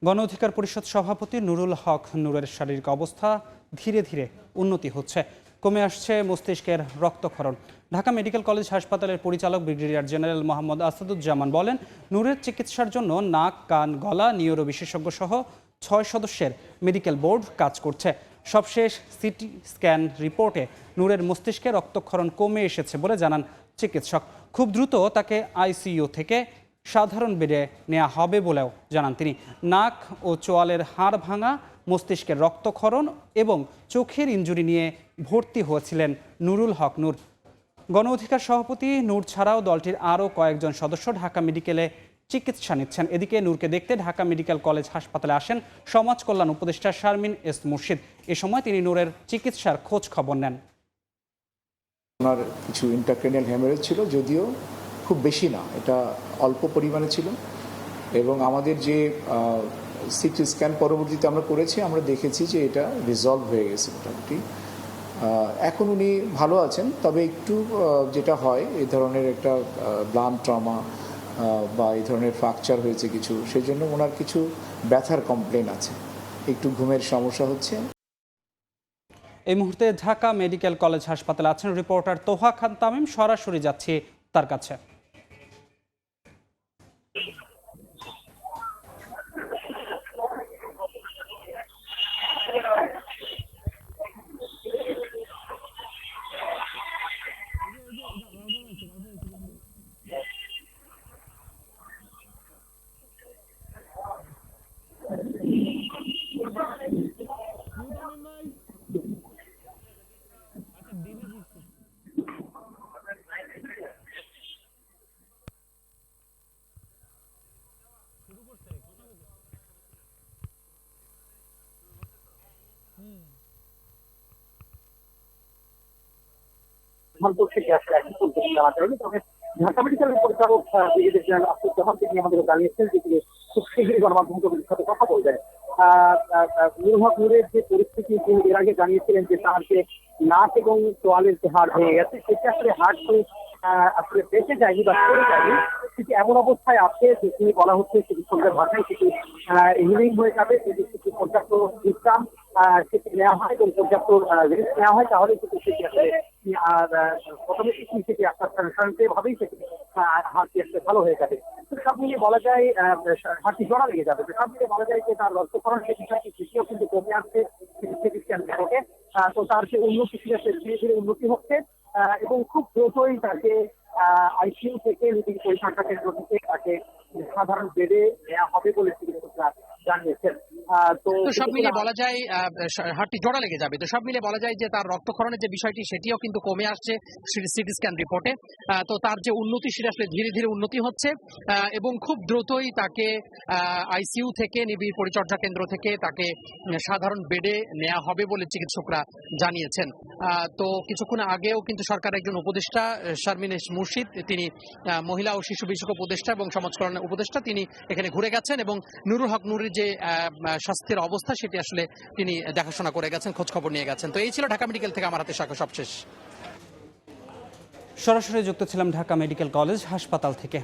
গণ অধিকার পরিষদ সভাপতি নুরুল হক নূরের শারীরিক অবস্থা ধীরে ধীরে উন্নতি হচ্ছে, কমে আসছে মস্তিষ্কের রক্তক্ষরণ। ঢাকা মেডিকেল কলেজ হাসপাতালের পরিচালক ব্রিগেডিয়ার জেনারেল মোহাম্মদ আসাদুজ্জামান বলেন, নূরের চিকিৎসার জন্য নাক, কান, গলা, নিউরো বিশেষজ্ঞ সহ 6 সদস্যের মেডিকেল বোর্ড কাজ করছে। সবশেষ সিটি স্ক্যান রিপোর্টে নূরের মস্তিষ্কে রক্তক্ষরণ কমে এসেছে বলে জানান চিকিৎসক। খুব দ্রুত তাকে আইসিইউ থেকে সাধারণ বেডে নেওয়া হবে বলেও জানান তিনি। নাক ও চোয়ালের হাড় ভাঙা, মস্তিষ্কের রক্তক্ষরণ এবং চোখের ইনজুরি নিয়ে ভর্তি হয়েছিলেন নুরুল হক নূর। গণ অধিকার সভাপতি নূর ছাড়াও দলটির আরও কয়েকজন সদস্য ঢাকা মেডিকেলে চিকিৎসা নিচ্ছেন। এদিকে নূরকে দেখতে ঢাকা মেডিকেল কলেজ হাসপাতালে আসেন সমাজ কল্যাণ উপদেষ্টা শারমিন এস মুর্শিদ। এ সময় তিনি নূরের চিকিৎসার খোঁজ খবর নেন। ওনার কিছু ইন্ট্রাক্রেনিয়াল হ্যামারেজ ছিল, যদিও খুব বেশি না, এটা অল্প পরিমাণে ছিল। এবং আমাদের যে সিটি স্ক্যান পরবর্তীতে আমরা করেছি, আমরা দেখেছি যে এটা রিজলভ হয়ে গেছে মোটামুটি। এখন উনি ভালো আছেন, তবে একটু যেটা হয় এই ধরনের একটা ব্লান্ট ট্রমা বা এই ধরনের ফ্র্যাকচার হয়েছে কিছু, সেই জন্য ওনার কিছু ব্যথার কমপ্লেন আছে, একটু ঘুমের সমস্যা হচ্ছে। এই মুহূর্তে ঢাকা মেডিকেল কলেজ হাসপাতালে আছেন রিপোর্টার তোহা খান তামিম। সরাসরি যাচ্ছি তার কাছে। থেকে আসলে এখন পর্যন্ত জানা যায়নি। তবে ঢাকা মেডিকেলের পরিচালক ব্রিগেডিয়ার জেনারেল আসাদুজ্জামান তিনি আমাদের জানিয়েছেন যে তিনি খুব শীঘ্রই গণমাধ্যমের সাথে কথা বলবেন। নুরুল হক নূরের যে পরিস্থিতি, তিনি এর আগে জানিয়েছিলেন যে তার যে নাক এবং তোয়ালের যে হাড় ভেঙে গেছে, সেটা আসলে হাড় তো আসলে বেঁচে যায়নি বা সরে যায়নি, সেটি এমন অবস্থায় আছে যে তিনি বলা হচ্ছে চিকিৎসকদের ভাষায় সেটি হিলিং হয়ে যাবে। যদি কিছু পর্যাপ্ত বিশ্রাম সেটি নেওয়া হয় এবং পর্যাপ্ত রেস্ট নেওয়া হয়, তাহলে কিন্তু সেটি আসলে প্রথমে সেটি আপনার স্বয়ংক্রিয়ভাবেই সেটি হাড়টি আসলে ভালো হয়ে যাবে। তো সব মিলিয়ে বলা যায় হাড়টি জোড়া লেগে যাবে। তো সব মিলিয়ে বলা যায় যে তার রক্তক্ষরণ সেই বিষয়টি সেটিও কিন্তু কমে আসছে সিটি স্ক্যান রিপোর্টে। তো তার যে উন্নতি ধীরে ধীরে উন্নতি হচ্ছে এবং খুব দ্রুতই তাকে আইসিইউ থেকে নিবিড় পরিচর্যা কেন্দ্র থেকে তাকে সাধারণ বেডে নেওয়া হবে বলে চিকিৎসকরা জানিয়েছেন। তো সব মিলিয়ে বলা যায় হাড়টি জোড়া লেগে যাবে। তো সব মিলিয়ে বলা যায় যে তার রক্তক্ষরণের যে বিষয়টি সেটিও কিন্তু কমে আসছে সিটি স্ক্যান রিপোর্টে। তো তার যে উন্নতি সেটা আসলে ধীরে ধীরে উন্নতি হচ্ছে এবং খুব দ্রুতই তাকে আইসিইউ থেকে নিবিড় পরিচর্যা কেন্দ্র থেকে তাকে সাধারণ বেডে নেওয়া হবে বলে চিকিৎসকরা জানিয়েছেন। তো কিছুক্ষণ আগেও কিন্তু সরকারের একজন উপদেষ্টা শারমিন এস মুর্শিদ, তিনি মহিলা ও শিশু বিষয়ক উপদেষ্টা এবং সমাজ কল্যাণ উপদেষ্টা, তিনি এখানে ঘুরে গেছেন এবং নুরুল হক নূরের যে স্বাস্থ্যের অবস্থা সেটি আসলে তিনি দেখাশোনা করে গেছেন, খোঁজ খবর নিয়ে গেছেন। তো এই ছিল ঢাকা মেডিকেল থেকে আমার হাতে সবশেষ। সরাসরি যুক্ত ছিলাম ঢাকা মেডিকেল কলেজ হাসপাতাল থেকে।